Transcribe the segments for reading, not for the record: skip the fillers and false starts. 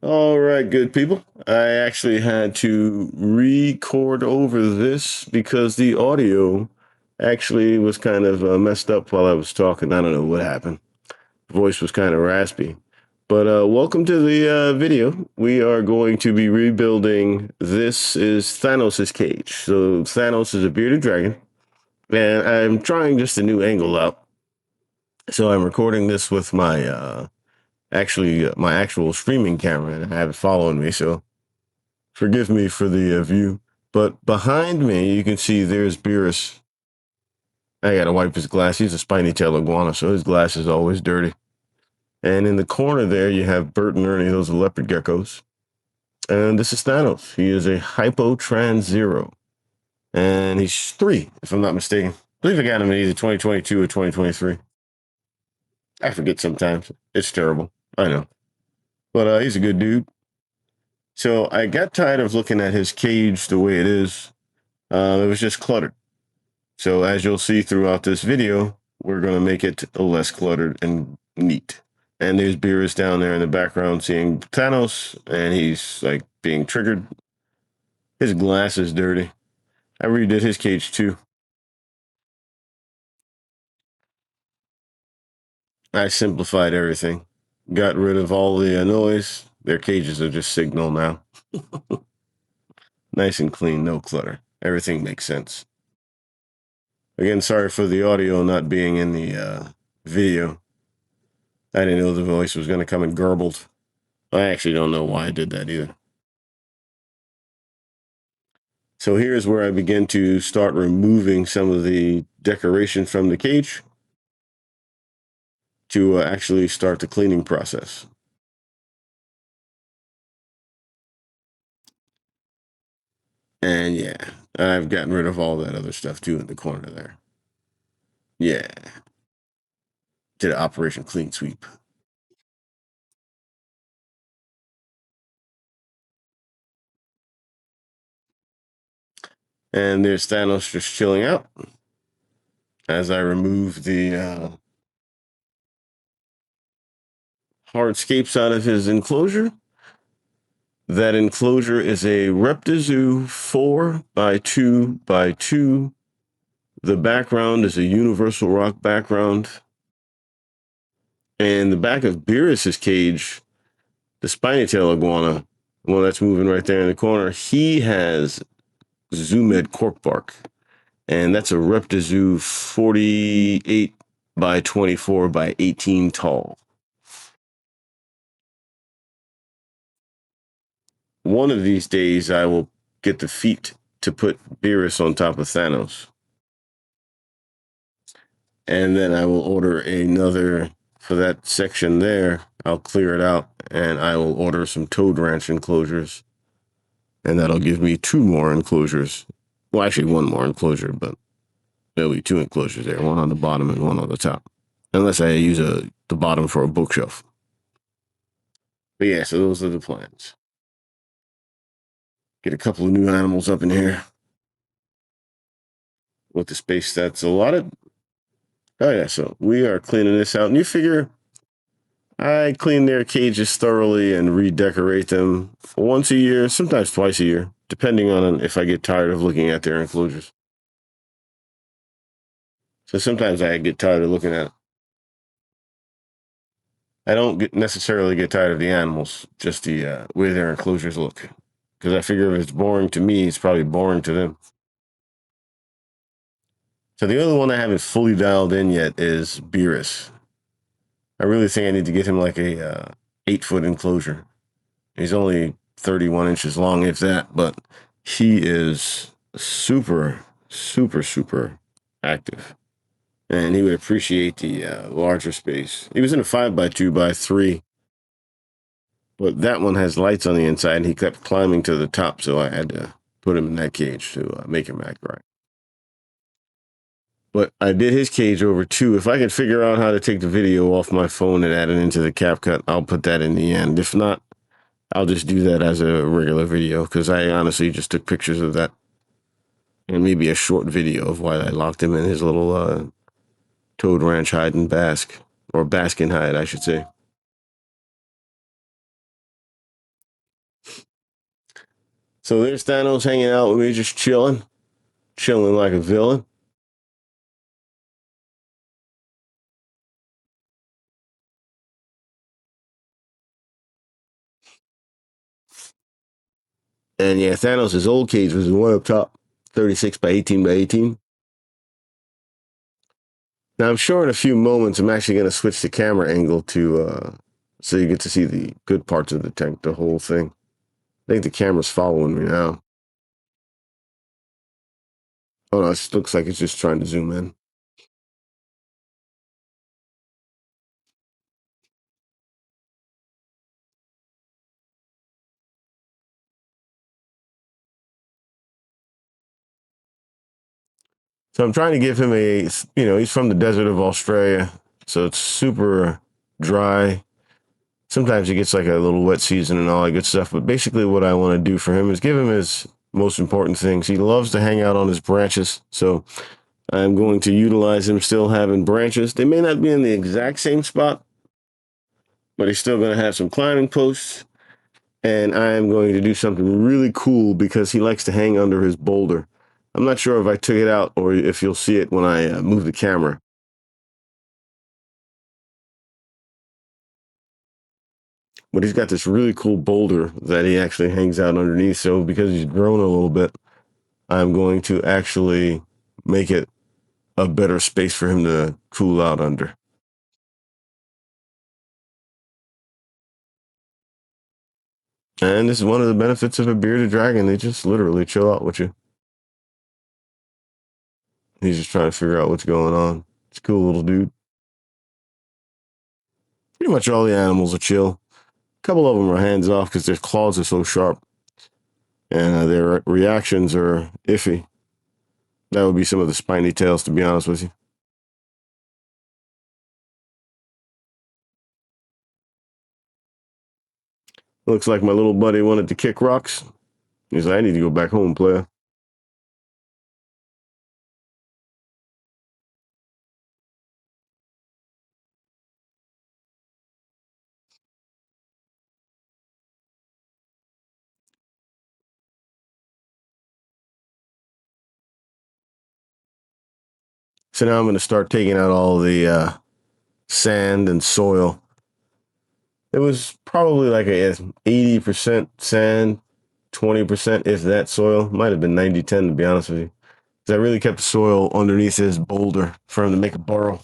All right, good people. I actually had to record over this because the audio actually was kind of messed up while I was talking. I don't know what happened. Voice was kind of raspy. But welcome to the video. We are going to be rebuilding. This is Thanos' cage. So Thanos is a bearded dragon. And I'm trying just a new angle out. So I'm recording this with my my actual streaming camera, and I have it following me. So forgive me for the view. But behind me, you can see there's Beerus. I gotta wipe his glass. He's a spiny tail iguana, so his glass is always dirty. And in the corner there, you have Bert and Ernie. Those are leopard geckos. And this is Thanos. He is a Hypo Trans Zero. And he's 3, if I'm not mistaken. I believe I got him in either 2022 or 2023. I forget sometimes. It's terrible. I know. But he's a good dude. So I got tired of looking at his cage the way it is. It was just cluttered. So as you'll see throughout this video, we're going to make it less cluttered and neat. And there's Beerus down there in the background seeing Thanos, and he's like being triggered. His glass is dirty. I redid his cage too. I simplified everything. Got rid of all the noise. Their cages are just signal now. Nice and clean, no clutter. Everything makes sense. Again, sorry for the audio not being in the video. I didn't know the voice was going to come in garbled. I actually don't know why I did that either. So here's where I begin to start removing some of the decoration from the cage to actually start the cleaning process. And yeah, I've gotten rid of all that other stuff too in the corner there. Yeah. Did an Operation Clean Sweep. And there's Thanos just chilling out as I remove the hardscapes out of his enclosure. That enclosure is a Repti-Zoo 4x2x2. The background is a universal rock background. And the back of Beerus's cage, the spiny tail iguana, the one that's moving right there in the corner, he has Zoomed cork bark. And that's a ReptiZoo 48 by 24 by 18 tall. One of these days, I will get the feet to put Beerus on top of Thanos. And then I will order another for that section there. I'll clear it out, and I will order some Toad Ranch enclosures. And that'll give me 2 more enclosures. Well, actually 1 more enclosure, but there'll be 2 enclosures there, 1 on the bottom and 1 on the top. Unless I use the bottom for a bookshelf. But yeah, so those are the plans. Get a couple of new animals up in here with the space that's allotted. Oh yeah, so we are cleaning this out. And you figure I clean their cages thoroughly and redecorate them once a year, sometimes twice a year, depending on if I get tired of looking at their enclosures. So sometimes I get tired of looking at it. I don't necessarily get tired of the animals, just the way their enclosures look. Because I figure if it's boring to me, it's probably boring to them. So the other one I haven't fully dialed in yet is Beerus. I really think I need to get him like a 8-foot enclosure. He's only 31 inches long, if that, but he is super, super, super active. And he would appreciate the larger space. He was in a 5x2x3, but that one has lights on the inside, and he kept climbing to the top, so I had to put him in that cage to make him act right. But I did his cage over too. If I can figure out how to take the video off my phone and add it into the CapCut, I'll put that in the end. If not, I'll just do that as a regular video because I honestly just took pictures of that. And maybe a short video of why I locked him in his little Toad Ranch hide and bask. Or bask and hide, I should say. So there's Thanos hanging out with me, just chilling like a villain. And yeah, Thanos' old cage was the one up top, 36 by 18 by 18. Now I'm sure in a few moments I'm actually going to switch the camera angle to so you get to see the good parts of the tank, the whole thing. I think the camera's following me now. Oh no, it looks like it's just trying to zoom in. So I'm trying to give him he's from the desert of Australia, so it's super dry. Sometimes he gets like a little wet season and all that good stuff. But basically, what I want to do for him is give him his most important things. He loves to hang out on his branches, so I'm going to utilize him still having branches. They may not be in the exact same spot, but he's still going to have some climbing posts. And I am going to do something really cool because he likes to hang under his boulder. I'm not sure if I took it out or if you'll see it when I move the camera. But he's got this really cool boulder that he actually hangs out underneath. So because he's grown a little bit, I'm going to actually make it a better space for him to cool out under. And this is one of the benefits of a bearded dragon. They just literally chill out with you. He's just trying to figure out what's going on. It's a cool little dude. Pretty much all the animals are chill. A couple of them are hands off because their claws are so sharp. And their reactions are iffy. That would be some of the spiny tails, to be honest with you. Looks like my little buddy wanted to kick rocks. He's like, I need to go back home, player. So now I'm going to start taking out all the sand and soil. It was probably like a 80% sand, 20%, if that, soil. Might have been 90-10, to be honest with you. Because I really kept the soil underneath his boulder for him to make a burrow.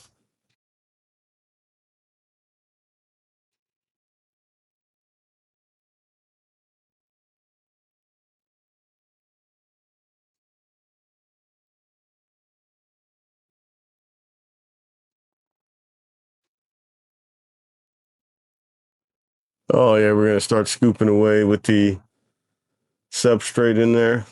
Oh, yeah, we're going to start scooping away with the substrate in there.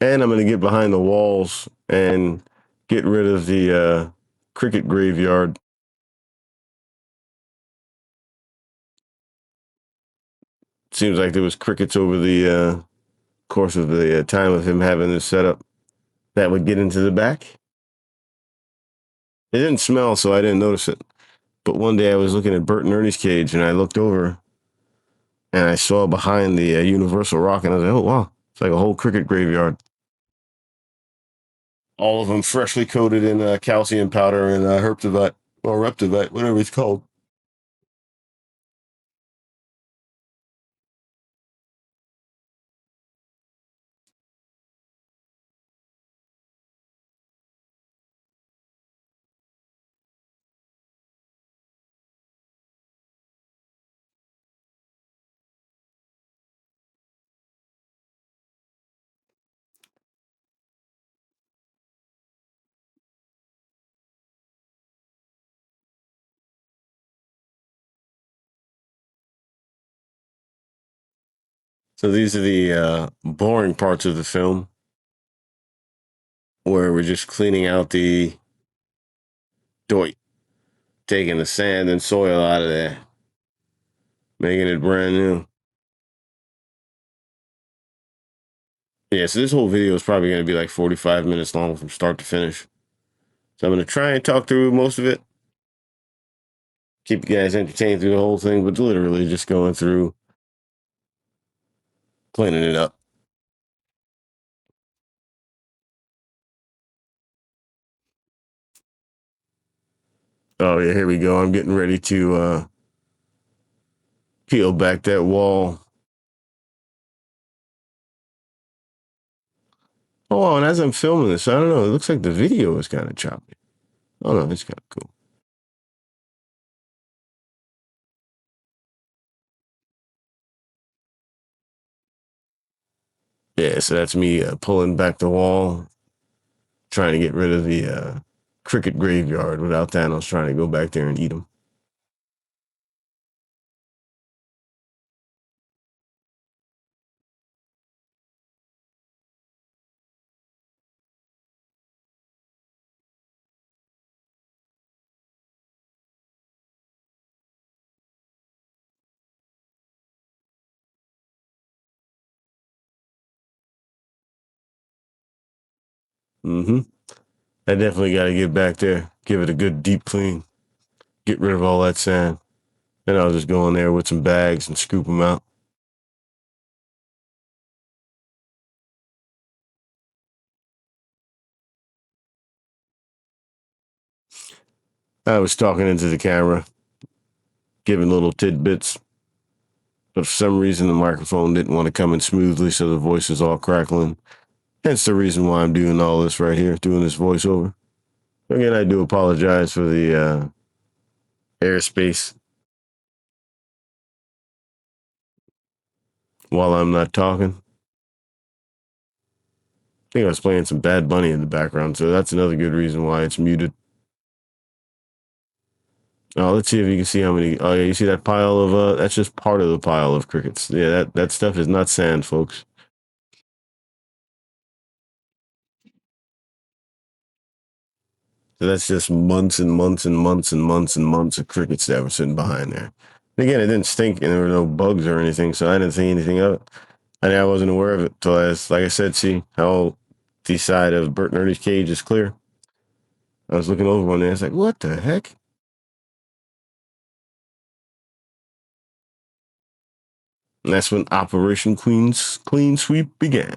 And I'm going to get behind the walls and get rid of the cricket graveyard. Seems like there was crickets over the course of the time of him having this setup that would get into the back. It didn't smell, so I didn't notice it. But one day I was looking at Bert and Ernie's cage, and I looked over and I saw behind the universal rock, and I was like, oh, wow, it's like a whole cricket graveyard. All of them freshly coated in calcium powder and herptivite, or reptivite, whatever it's called. So these are the boring parts of the film where we're just cleaning out the doit, taking the sand and soil out of there, making it brand new. Yeah, so this whole video is probably going to be like 45 minutes long from start to finish. So I'm going to try and talk through most of it, keep you guys entertained through the whole thing, but literally just going through cleaning it up. Oh yeah, here we go. I'm getting ready to peel back that wall. Oh, and as I'm filming this, I don't know. It looks like the video is kind of choppy. Oh no, it's kind of cool. Yeah, so that's me pulling back the wall, trying to get rid of the cricket graveyard without Thanos trying to go back there and eat them. Mm-hmm. I definitely got to get back there, give it a good deep clean, get rid of all that sand. Then I'll just go in there with some bags and scoop them out. I was talking into the camera, giving little tidbits. But for some reason, the microphone didn't want to come in smoothly, so the voice is all crackling. Hence the reason why I'm doing all this right here, doing this voiceover. Again, I do apologize for the airspace while I'm not talking. I think I was playing some Bad Bunny in the background, so that's another good reason why it's muted. Oh, let's see if you can see how many. Oh, yeah, you see that pile of. That's just part of the pile of crickets. Yeah, that stuff is not sand, folks. So that's just months and months and months and months and months of crickets that were sitting behind there. And again, it didn't stink and there were no bugs or anything, so I didn't think anything of it. I wasn't aware of it till like I said, see how the side of Bert and Ernie's cage is clear. I was looking over one day, it's like, what the heck? And that's when Operation Queen's Clean Sweep began.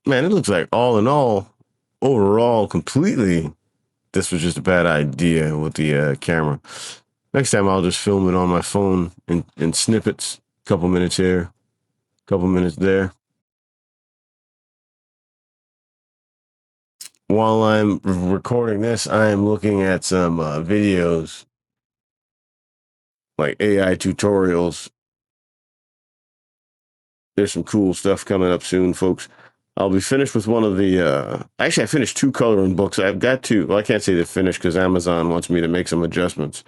Man, it looks like all in all, overall, completely, this was just a bad idea with the camera. Next time I'll just film it on my phone in snippets, couple minutes here, couple minutes there. While I'm recording this, I am looking at some videos, like AI tutorials. There's some cool stuff coming up soon, folks. I'll be finished with one of the. Actually, I finished two coloring books. I've got two. Well, I can't say they're finished because Amazon wants me to make some adjustments.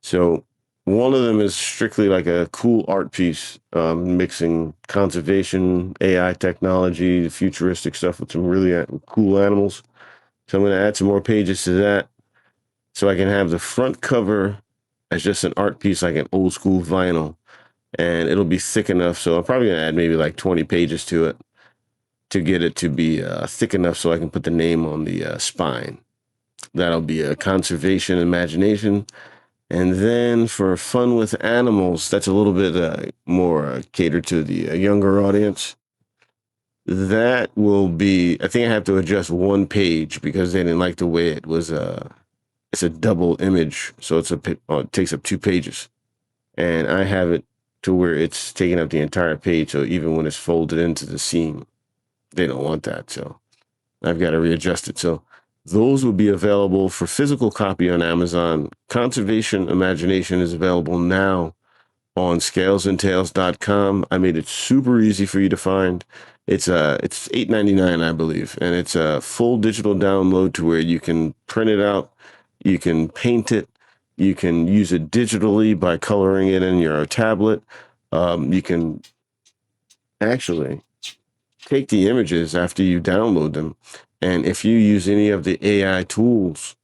So one of them is strictly like a cool art piece, mixing conservation, AI technology, futuristic stuff with some really cool animals. So I'm going to add some more pages to that so I can have the front cover as just an art piece, like an old school vinyl. And it'll be thick enough. So I'm probably going to add maybe like 20 pages to it to get it to be thick enough so I can put the name on the spine. That'll be a conservation imagination. And then for fun with animals, that's a little bit more catered to the younger audience. That will be, I think I have to adjust one page because they didn't like the way it was. It's a double image, so it takes up two pages. And I have it to where it's taking up the entire page. So even when it's folded into the seam, they don't want that. So I've got to readjust it. So those will be available for physical copy on Amazon. Conservation Imagination is available now on scalesandtails.com. I made it super easy for you to find. It's $8.99, I believe, and it's a full digital download to where you can print it out, you can paint it, you can use it digitally by coloring it in your tablet. You can actually take the images after you download them, and if you use any of the AI tools,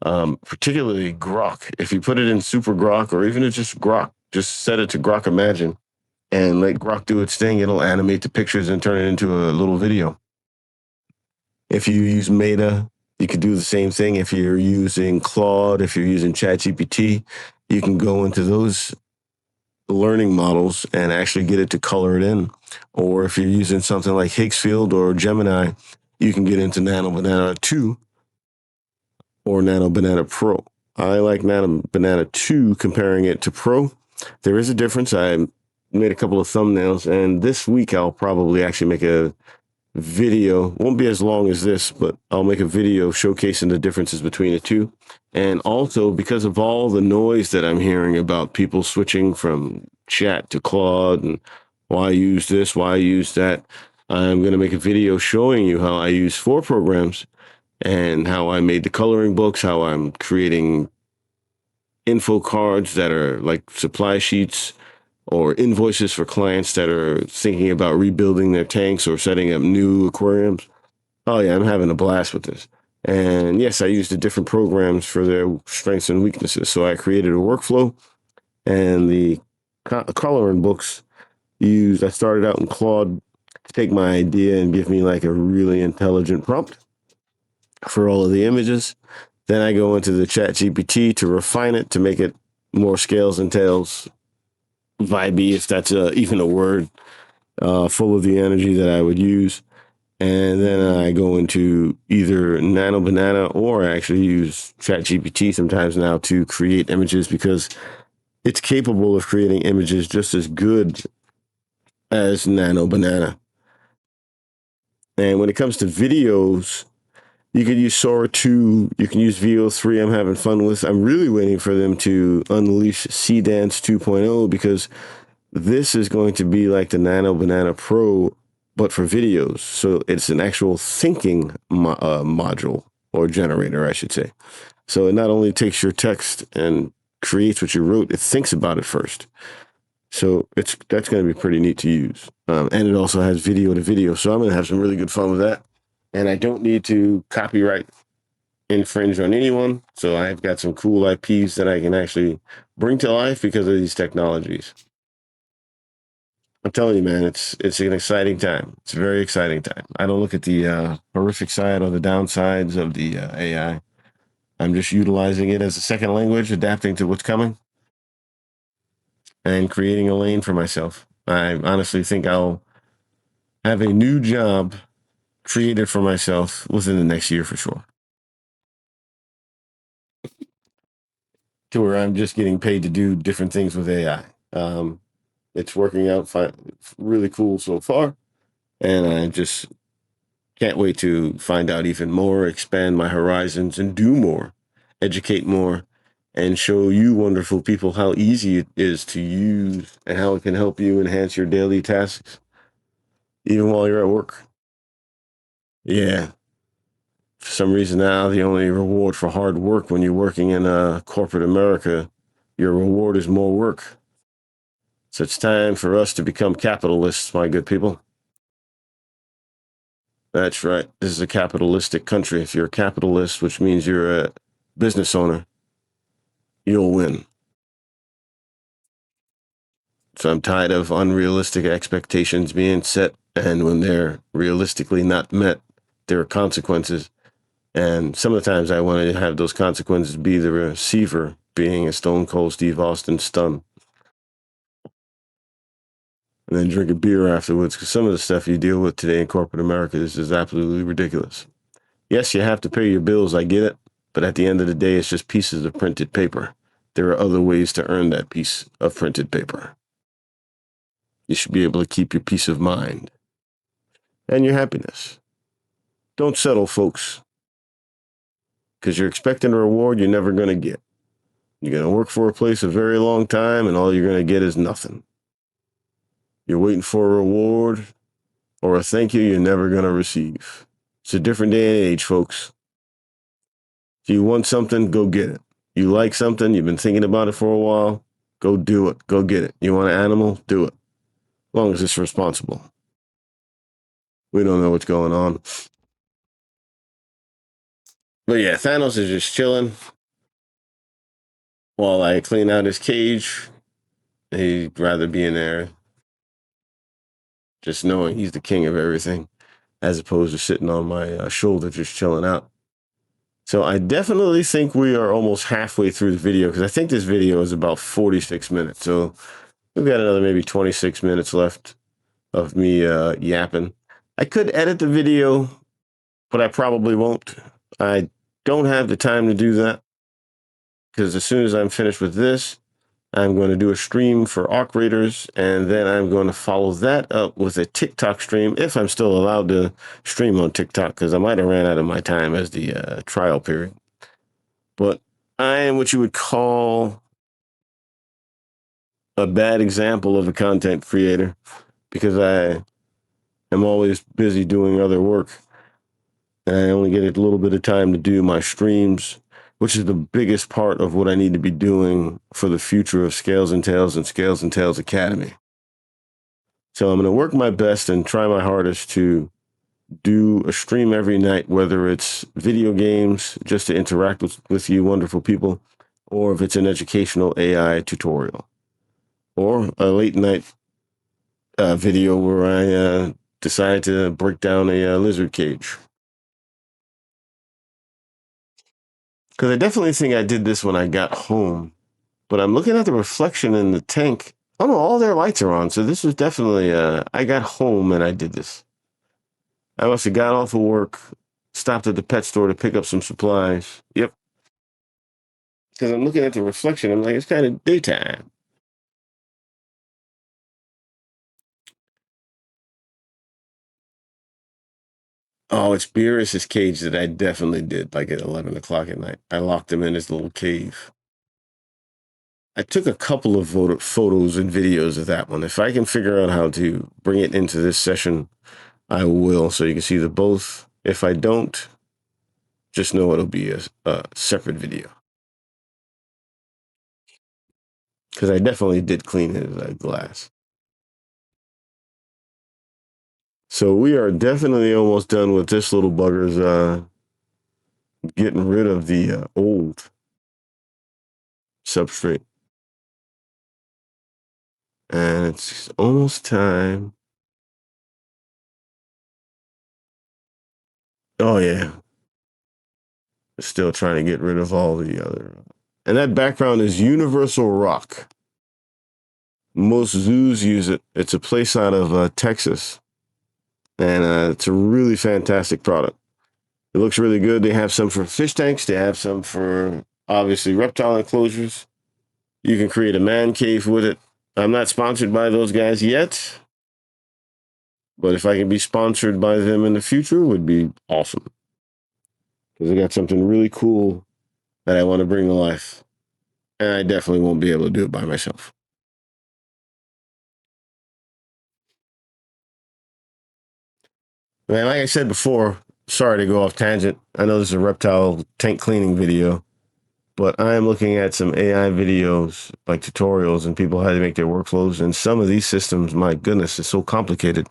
particularly Grok, if you put it in Super Grok or even just Grok, just set it to Grok Imagine and let Grok do its thing. It'll animate the pictures and turn it into a little video. If you use Meta, You could do the same thing if you're using Claude, if you're using ChatGPT. You can go into those learning models and actually get it to color it in. Or if you're using something like Higgsfield or Gemini, you can get into Nano Banana 2 or Nano Banana Pro. I like Nano Banana 2 comparing it to Pro. There is a difference. I made a couple of thumbnails, and this week I'll probably actually make a video. Won't be as long as this, but I'll make a video showcasing the differences between the two. And also, because of all the noise that I'm hearing about people switching from chat to Claude and why I use this, why I use that, I'm going to make a video showing you how I use 4 programs and how I made the coloring books, how I'm creating info cards that are like supply sheets or invoices for clients that are thinking about rebuilding their tanks or setting up new aquariums. Oh yeah, I'm having a blast with this. And yes, I used the different programs for their strengths and weaknesses. So I created a workflow, and the coloring books I started out in Claude to take my idea and give me like a really intelligent prompt for all of the images. Then I go into the ChatGPT to refine it, to make it more scales and tails vibey, if that's even a word, full of the energy that I would use. And then I go into either Nano Banana, or I actually use ChatGPT sometimes now to create images, because it's capable of creating images just as good as Nano Banana. And when it comes to videos, you could use Sora 2, you can use VO3. I'm having fun with. I'm really waiting for them to unleash Dance 2.0, because this is going to be like the Nano Banana Pro, but for videos. So it's an actual thinking module, or generator, I should say. So it not only takes your text and creates what you wrote, it thinks about it first. So that's going to be pretty neat to use. And it also has video to video. So I'm going to have some really good fun with that. And I don't need to copyright infringe on anyone. So I've got some cool IPs that I can actually bring to life because of these technologies. I'm telling you, man, it's an exciting time. It's a very exciting time. I don't look at the horrific side or the downsides of the AI. I'm just utilizing it as a second language, adapting to what's coming, and creating a lane for myself. I honestly think I'll have a new job created for myself within the next year for sure, to where I'm just getting paid to do different things with AI. It's working out fine, really cool so far, and I just can't wait to find out even more, expand my horizons, and do more, educate more, and show you wonderful people how easy it is to use and how it can help you enhance your daily tasks, even while you're at work. Yeah. For some reason now, the only reward for hard work when you're working in corporate America, your reward is more work. So it's time for us to become capitalists, my good people. That's right. This is a capitalistic country. If you're a capitalist, which means you're a business owner, you'll win. So I'm tired of unrealistic expectations being set, and when they're realistically not met, there are consequences. And some of the times I want to have those consequences be the receiver being a Stone Cold Steve Austin stun, and then drink a beer afterwards, because some of the stuff you deal with today in corporate America is just absolutely ridiculous. Yes, you have to pay your bills, I get it, but at the end of the day, it's just pieces of printed paper. There are other ways to earn that piece of printed paper. You should be able to keep your peace of mind and your happiness. Don't settle, folks, because you're expecting a reward you're never going to get. You're going to work for a place a very long time, and all you're going to get is nothing. You're waiting for a reward or a thank you you're never going to receive. It's a different day and age, folks. If you want something, go get it. You like something, you've been thinking about it for a while, go do it. Go get it. You want an animal? Do it. As long as it's responsible. We don't know what's going on. But yeah, Thanos is just chilling while I clean out his cage. He'd rather be in there just knowing he's the king of everything, as opposed to sitting on my shoulder just chilling out. So I definitely think we are almost halfway through the video because I think this video is about 46 minutes. So we've got another maybe 26 minutes left of me yapping. I could edit the video, but I probably won't. I don't have the time to do that because as soon as I'm finished with this, I'm going to do a stream for ARC Raiders, and then I'm going to follow that up with a TikTok stream if I'm still allowed to stream on TikTok because I might have ran out of my time as the trial period. But I am what you would call a bad example of a content creator because I am always busy doing other work. And I only get a little bit of time to do my streams, which is the biggest part of what I need to be doing for the future of Scales and Tailz and Scales and Tailz Academy. So I'm going to work my best and try my hardest to do a stream every night, whether it's video games, just to interact with you wonderful people, or if it's an educational AI tutorial, or a late night video where I decide to break down a lizard cage. Because I definitely think I did this when I got home, but I'm looking at the reflection in the tank. Oh no, all their lights are on. So this was definitely, I got home and I did this. I must have got off of work, stopped at the pet store to pick up some supplies. Yep. Because I'm looking at the reflection. I'm like, it's kind of daytime. Oh, it's Beerus's cage that I definitely did like at 11 o'clock at night. I locked him in his little cave. I took a couple of photos and videos of that one. If I can figure out how to bring it into this session, I will, so you can see the both. If I don't, just know it'll be a separate video. Because I definitely did clean his glass. So we are definitely almost done with this little bugger's getting rid of the old substrate. And it's almost time. Oh, yeah. Still trying to get rid of all the other. And that background is Universal Rock. Most zoos use it. It's a place out of Texas. And it's a really fantastic product. It looks really good. They have some for fish tanks. They have some for, obviously, reptile enclosures. You can create a man cave with it. I'm not sponsored by those guys yet. But if I can be sponsored by them in the future, it would be awesome. Because I got something really cool that I want to bring to life. And I definitely won't be able to do it by myself. Man, like I said before, sorry to go off tangent. I know this is a reptile tank cleaning video, but I am looking at some AI videos, like tutorials, and people how to make their workflows. And some of these systems, my goodness, is so complicated.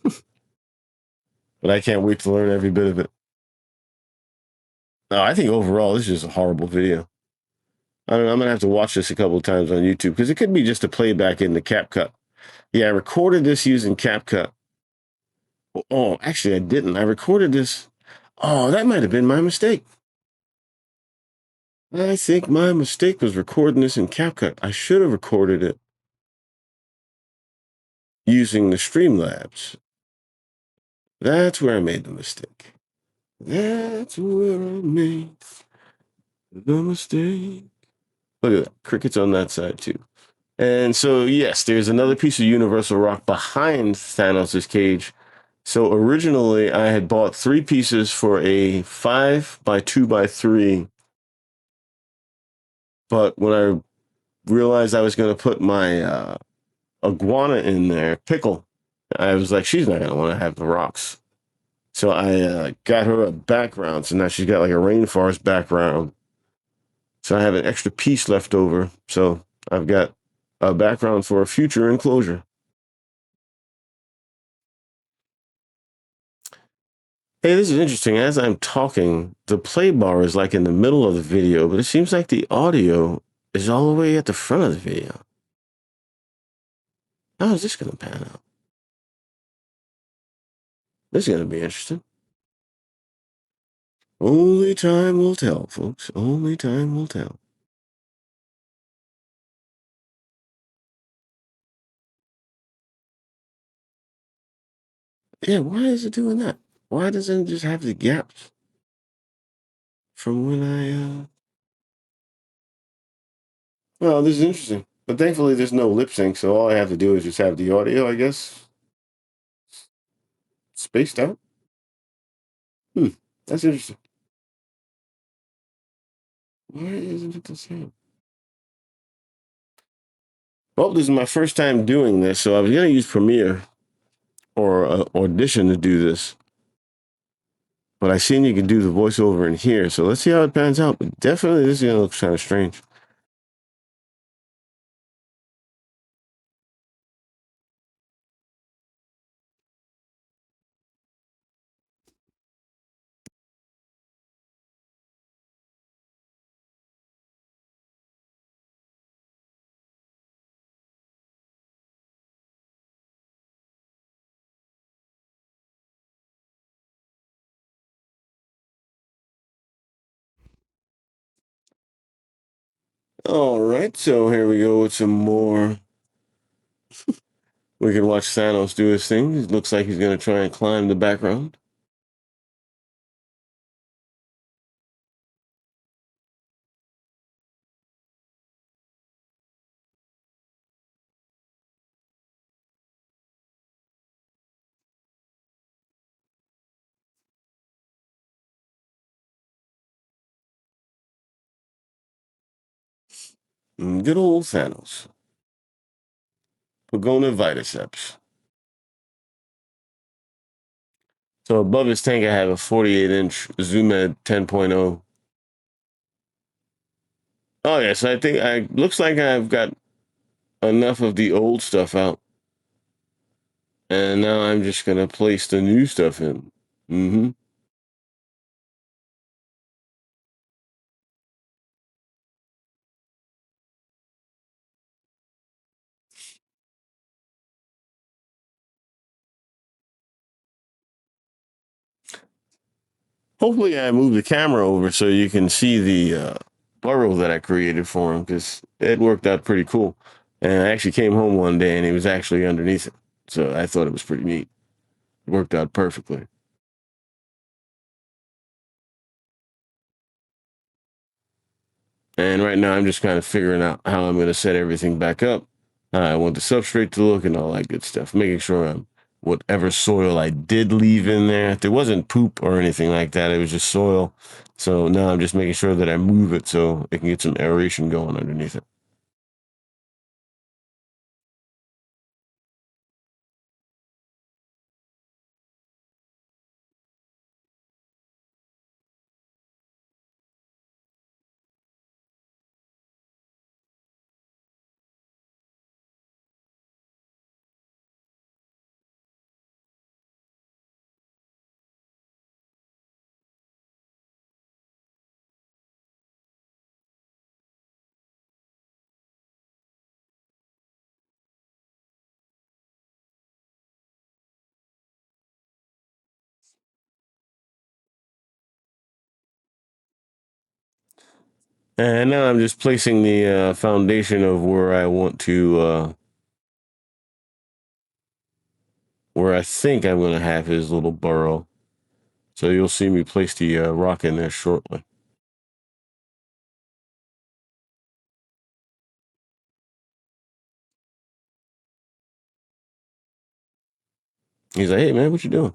But I can't wait to learn every bit of it. No, I think overall, this is a horrible video. I don't know, I'm going to have to watch this a couple of times on YouTube because it could be just a playback in the CapCut. Yeah, I recorded this using CapCut. Oh, actually, I didn't. I recorded this. Oh, that might have been my mistake. I think my mistake was recording this in CapCut. I should have recorded it using the Streamlabs. That's where I made the mistake. That's where I made the mistake. Look at that. Crickets on that side, too. And so, yes, there's another piece of Universal Rock behind Thanos' cage. So originally, I had bought 3 pieces for a 5x2x3. But when I realized I was going to put my iguana in there, Pickle, I was like, she's not going to want to have the rocks. So I got her a background. So now she's got like a rainforest background. So I have an extra piece left over. So I've got a background for a future enclosure. Hey, this is interesting. As I'm talking, the play bar is like in the middle of the video, but it seems like the audio is all the way at the front of the video. How is this going to pan out? This is going to be interesting. Only time will tell, folks. Only time will tell. Yeah, why is it doing that? Why doesn't it just have the gaps from when Well, this is interesting. But thankfully there's no lip sync, so all I have to do is just have the audio, I guess, spaced out. Hmm. That's interesting. Why isn't it the same? Well, this is my first time doing this, so I was gonna use Premiere or Audition to do this. But I seen you can do the voiceover in here, so let's see how it pans out. But definitely this is gonna look kind of strange. All right, so here we go with some more. We can watch Thanos do his thing. It looks like he's gonna try and climb the background. Good old Thanos. Pagona Vitaceps. So above his tank, I have a 48-inch Zoom at 10.0. Oh yes, I think I looks like I've got enough of the old stuff out, and now I'm just gonna place the new stuff in. Mm-hmm. Hopefully, I move the camera over so you can see the burrow that I created for him because it worked out pretty cool. And I actually came home one day and he was actually underneath it, so I thought it was pretty neat. It worked out perfectly. And right now, I'm just kind of figuring out how I'm going to set everything back up. I want the substrate to look and all that good stuff, making sure whatever soil I did leave in there, there wasn't poop or anything like that. It was just soil. So now I'm just making sure that I move it so it can get some aeration going underneath it. And now I'm just placing the foundation of where I want to, where I think I'm going to have his little burrow. So you'll see me place the rock in there shortly. He's like, "Hey man, what you doing?"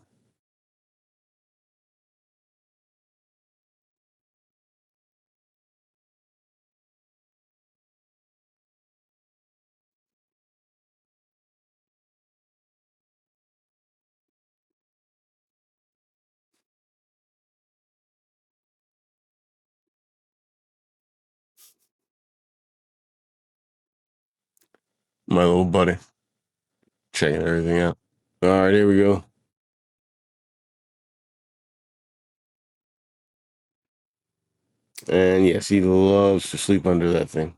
My little buddy, checking everything out. All right, here we go. And yes, he loves to sleep under that thing.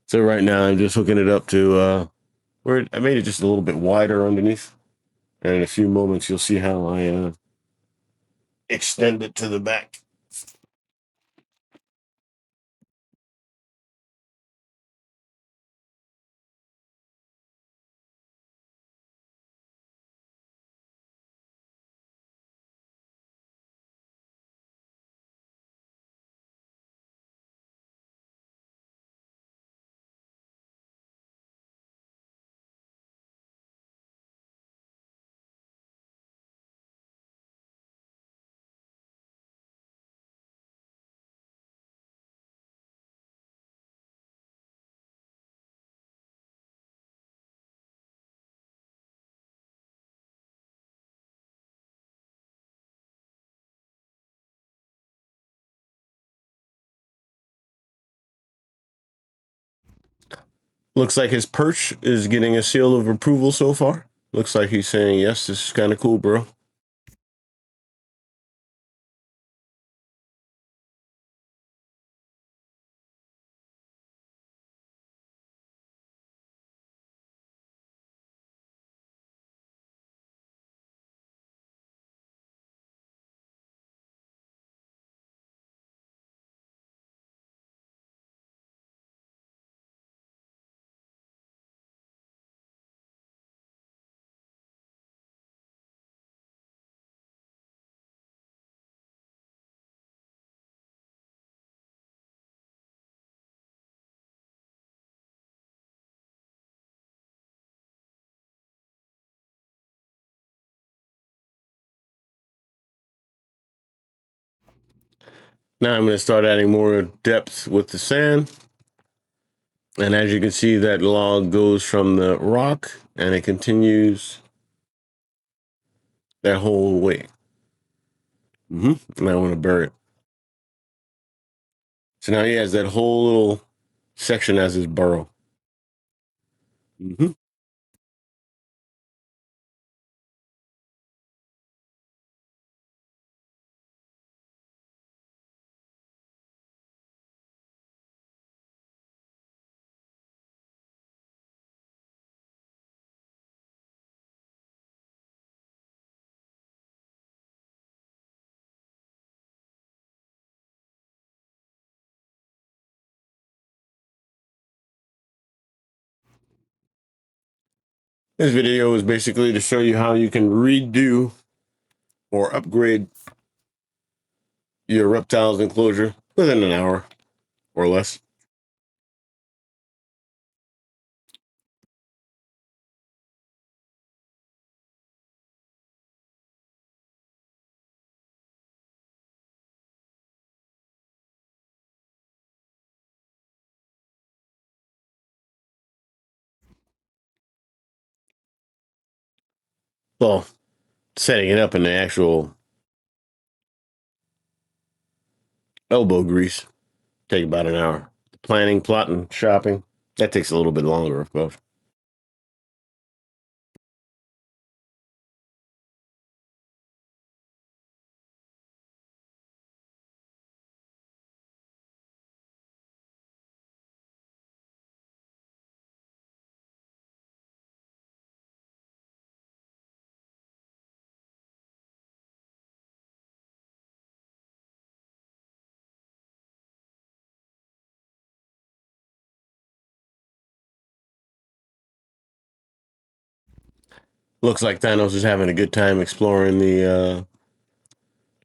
So right now I'm just hooking it up to where I made it just a little bit wider underneath. And in a few moments you'll see how I extend it to the back. Looks like his perch is getting a seal of approval so far. Looks like he's saying, yes, this is kind of cool, bro. Now I'm going to start adding more depth with the sand. And as you can see, that log goes from the rock and it continues that whole way. And I want to bury it. So now he has that whole little section as his burrow. This video is basically to show you how you can redo or upgrade your reptiles enclosure within an hour or less. Well, setting it up in the actual elbow grease take about an hour. Planning, plotting, shopping, that takes a little bit longer, of course. Looks like Thanos is having a good time exploring the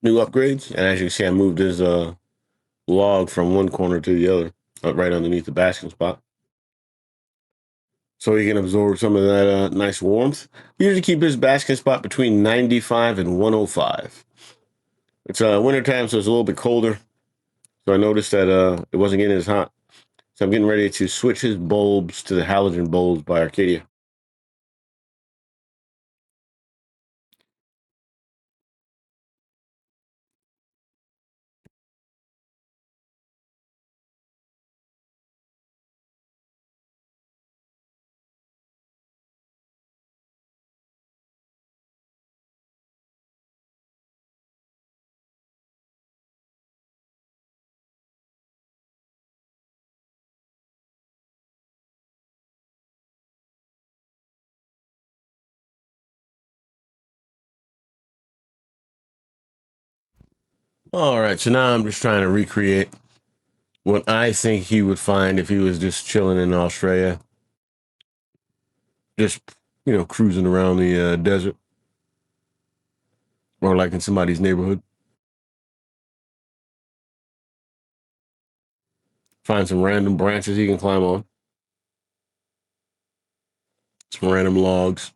new upgrades. And as you can see, I moved his log from one corner to the other, right underneath the basking spot. So he can absorb some of that nice warmth. We usually keep his basking spot between 95 and 105. It's wintertime, so it's a little bit colder. So I noticed that it wasn't getting as hot. So I'm getting ready to switch his bulbs to the halogen bulbs by Arcadia. All right, so now I'm just trying to recreate what I think he would find if he was just chilling in Australia, just cruising around the desert or like in somebody's neighborhood. Find some random branches he can climb on, some random logs.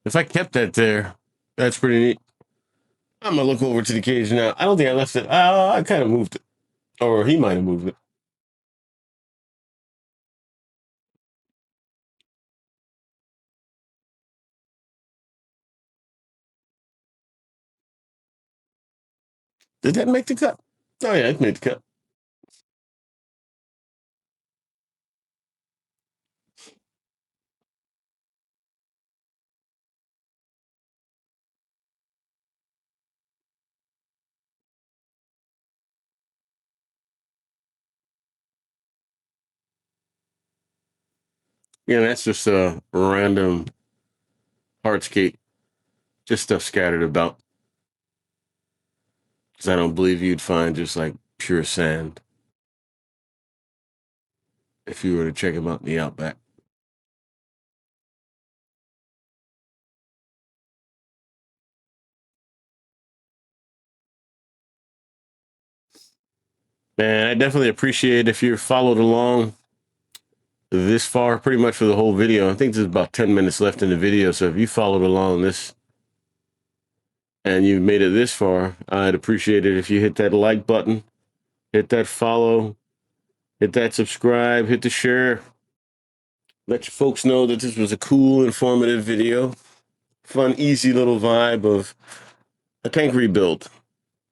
If I kept that there, that's pretty neat. I'm gonna look over to the cage now. I don't think I left it. I kind of moved it, or he might have moved it. Did that make the cut? Oh yeah, it made the cut. Yeah, that's just a random hardscape, just stuff scattered about. Because I don't believe you'd find just like pure sand if you were to check them out in the outback. And I definitely appreciate if you followed along this far, pretty much for the whole video. I think there's about 10 minutes left in the video. So if you followed along this and you've made it this far, I'd appreciate it if you hit that like button, hit that follow, hit that subscribe, hit the share. Let your folks know that this was a cool, informative video. Fun, easy little vibe of a tank rebuild.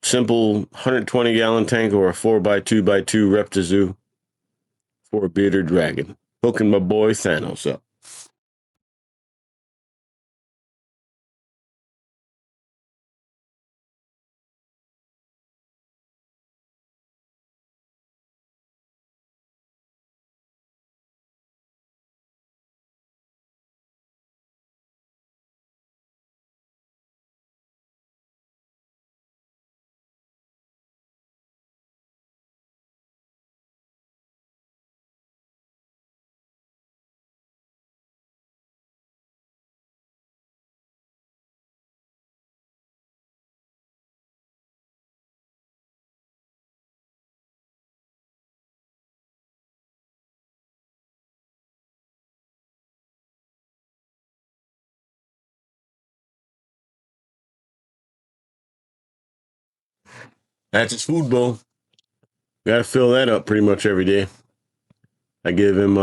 Simple 120-gallon tank or a 4x2x2 Repti-Zoo for a bearded dragon. Hooking my boy Thanos up. That's his food bowl. Got to fill that up pretty much every day. I give him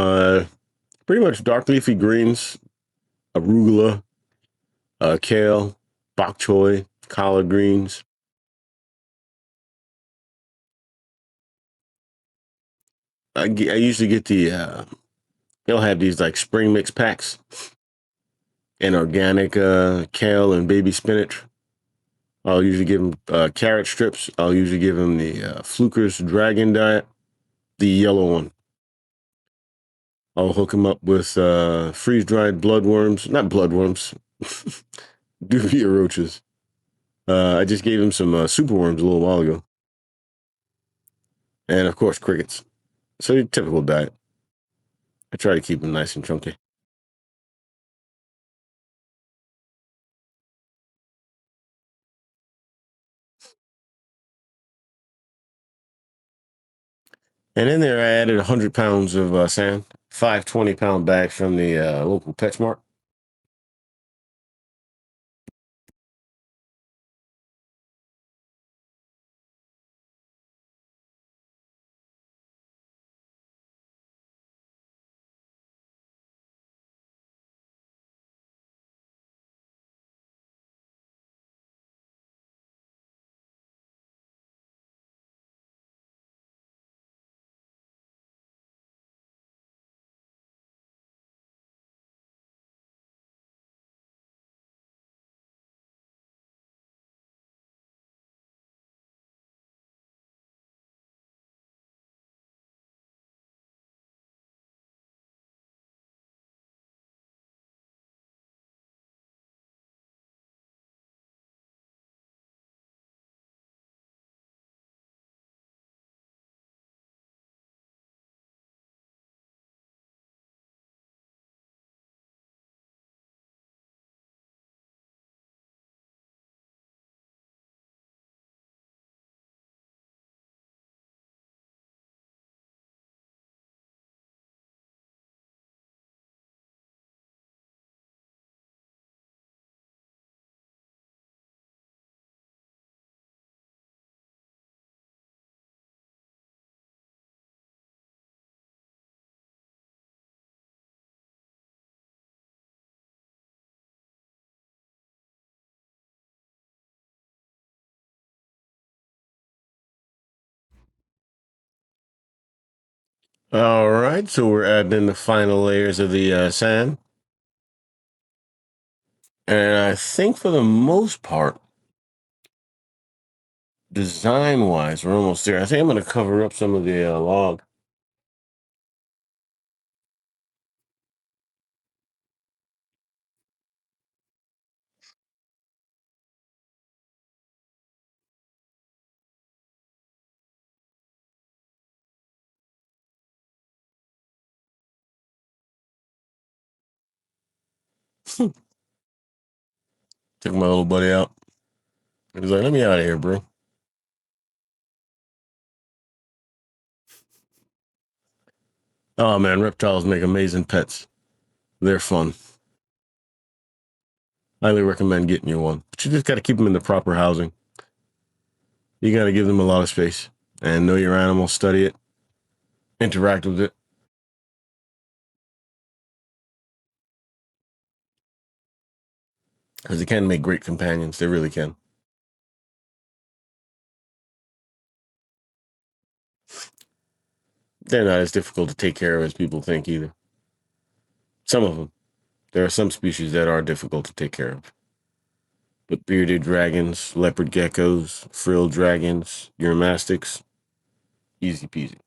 pretty much dark leafy greens, arugula, kale, bok choy, collard greens. I usually get they'll have these like spring mix packs and organic kale and baby spinach. I'll usually give him carrot strips. I'll usually give him the Fluker's Dragon diet, the yellow one. I'll hook him up with freeze-dried bloodworms, not bloodworms, duvia roaches. I just gave him some superworms a little while ago. And of course, crickets. So your typical diet. I try to keep him nice and chunky. And in there, I added 100 pounds of sand, 5 20-pound bags from the local PetSmart. All right, so we're adding in the final layers of the sand. And I think for the most part, design-wise, we're almost there. I think I'm going to cover up some of the log. Took my little buddy out. He was like, let me out of here, bro. Oh, man, reptiles make amazing pets. They're fun. Highly recommend getting you one. But you just got to keep them in the proper housing. You got to give them a lot of space and know your animal, study it, interact with it. Because they can make great companions. They really can. They're not as difficult to take care of as people think either. Some of them. There are some species that are difficult to take care of. But bearded dragons, leopard geckos, frilled dragons, uromastyx, easy peasy.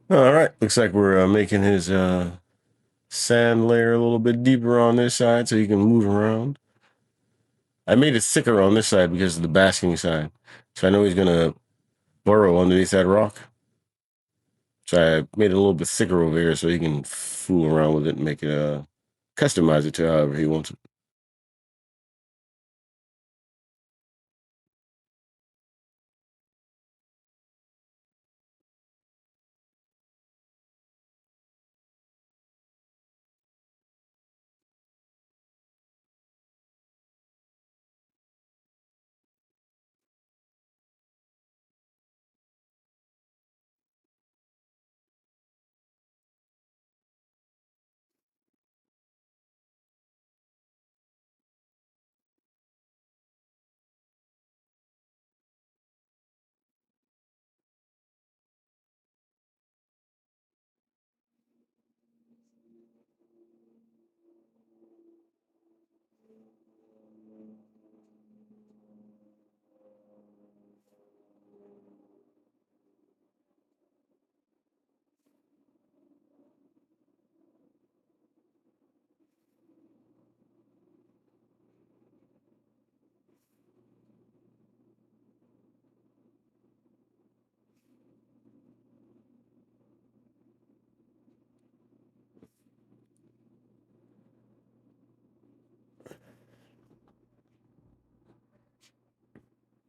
All right, looks like we're making his sand layer a little bit deeper on this side so he can move around. I made it thicker on this side because of the basking side. So I know he's going to burrow underneath that rock. So I made it a little bit thicker over here so he can fool around with it and make it, customize it to however he wants it.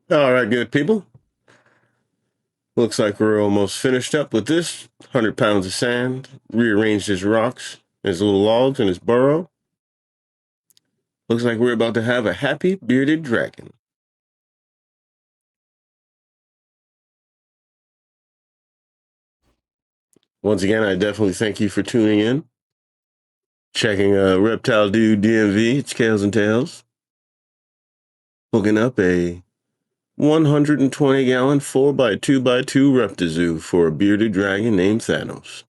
All right, good people. Looks like we're almost finished up with this. 100 pounds of sand, rearranged his rocks, his little logs, and his burrow. Looks like we're about to have a happy bearded dragon. Once again, I definitely thank you for tuning in, checking Reptile Dude DMV, it's Scales and Tails, hooking up a 120-gallon 4x2x2 Repti-Zoo for a bearded dragon named Thanos.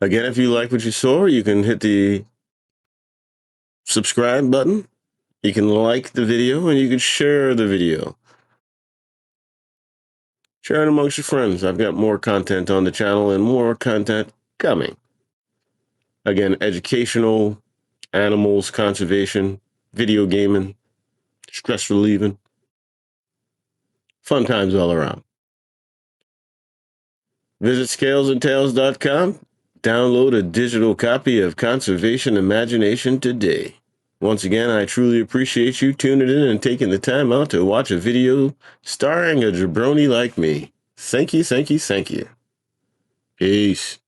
Again, if you like what you saw, you can hit the subscribe button You can like the video and you can share the video. Share it amongst your friends. I've got more content on the channel and more content coming. Again, educational, animals, conservation, video gaming, stress relieving, fun times all around. Visit scalesandtails.com. Download a digital copy of Conservation Imagination today. Once again, I truly appreciate you tuning in and taking the time out to watch a video starring a jabroni like me. Thank you, thank you, thank you. Peace.